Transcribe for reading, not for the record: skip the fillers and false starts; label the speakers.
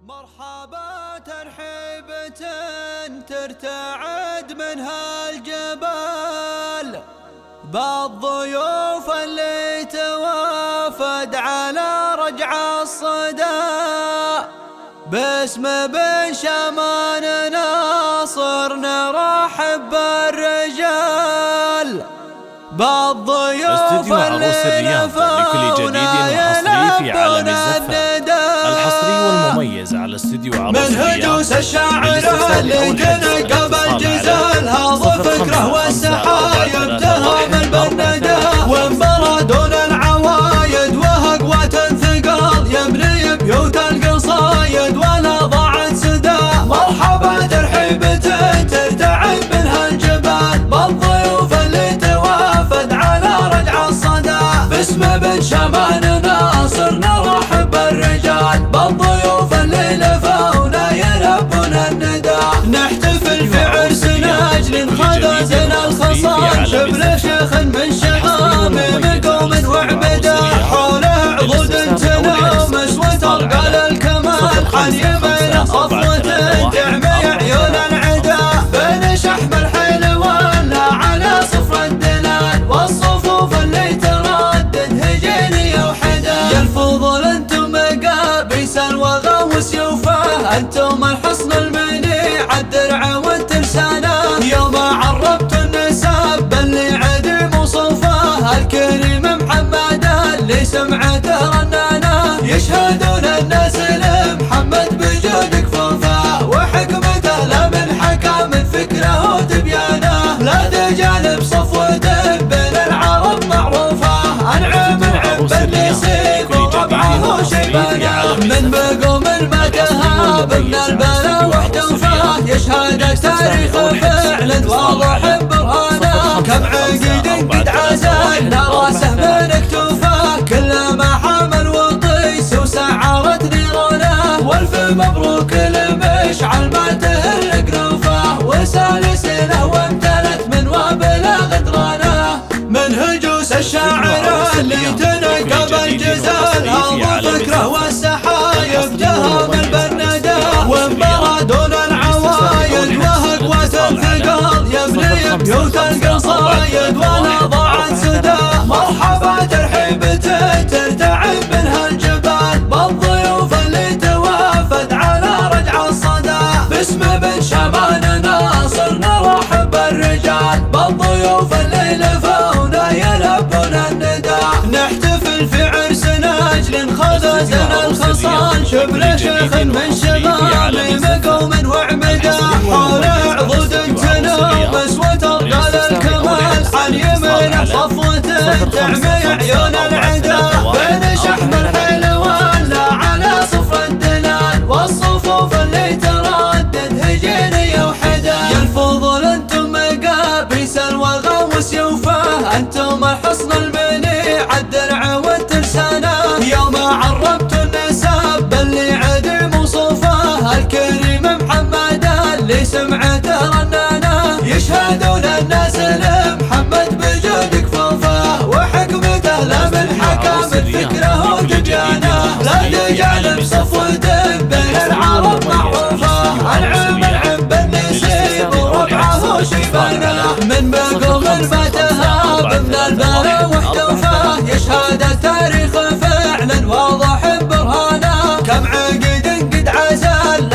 Speaker 1: مرحبا ترحيبة ترتعد منها الجبال بالضيوف اللي توافد على رجع الصدى باسم بن شمان ناصر نرحب بالرجال بالضيوف اللي نفونا يلبون الندى
Speaker 2: الحصري والمميز على استديو عروس
Speaker 1: منهجوس الشاعر اللي تنقب الجزال هذا فكره والسحايب تهم البندى وانبردون العوايد وهقوة ثقال يبني بيوت القصايد ولا ضاعت سدى مرحبا ترحيبة ترتعد منها الجبال بالضيوف اللي توافد على رجع الصدى باسم بن شمان ناصر نرحب بالرجال بالضيوف اللي لفونا يلبون الندى نحتفل في عرس ناجل خذتنا الخصال شبل شيخ من شغام من قوم وعبدا حوله عضود تنومس وترقل الكمال عن يمين صفوة تعمي عيون العدا بين شحم الحيل ولا على صفر الدلال والصفوف اللي تردد هجيني وحدا يا الفضل انتم مقابيس الوغوس يوفاه انتم الحصن المنيع الدرع والترسانة يوم عربت النساب اللي عدم وصفاه الكريم محمد اللي سمعته رنانه يشهدون الناس لمحمد بجودك فوفاه وحكمته لا من حكام فكره وتبيانه لا تجانب صفوة بين العرب معروفه انعم العب اللي يصيب وربعه وشيبانه من بقوم ما تهاب من البلا واحتوفاه يشهد التاريخ فعلا واضح برهانه كم عقيد قد عزلنا راسه من اكتوفاه كل ما حمل وطيس وسعرت نيرانه والف مبروك لمشعل ما تهل قروفه وسالسله وامتلت من وابل غدرانه منهجوس الشاعر اللي تنقب الجزال هذا فكره والسحايب تهم البندى وانبردون العوايد وهقوة ثقال يبني بيوت القصايد ولا ضاعت سدى مرحبا ترحيبة ترتعد منها الجبال بالضيوف اللي توافد على رجع الصدى باسم بن شمان ناصر نرحب بالرجال بالضيوف اللي لفونا يلبون الندى نحتفل في عرس ناجل خذتنا الخصال شبل شيخ من شغام مقوم وعمدا حوله عضود تنومس وترقل الكمال عن يمين صفوة تعمي عيون العدا بين شحم الحيل ولا على صفر الدلال والصفوف اللي تردد هجيني وحدا يا الفضل انتم مقابيس الوغوس يوفاه انتم الحصن المنيع الدرع والترسانة يوم عربت النساب اللي عدم وصفاه الكريم محمد اللي سمعته رنانه يشهدون الناس لمحمد بجودك فوفاه وحكمته لا من حكام فكره وتبيانه لا تجعل بصفوة بين العرب معروفه انعم العب اللي يصيب وربعه وشيبانه من بقوم ما تهاب من البلا واحتوفاه يشهد التاريخ فعلا واضح برهانه كم عقد قد عزل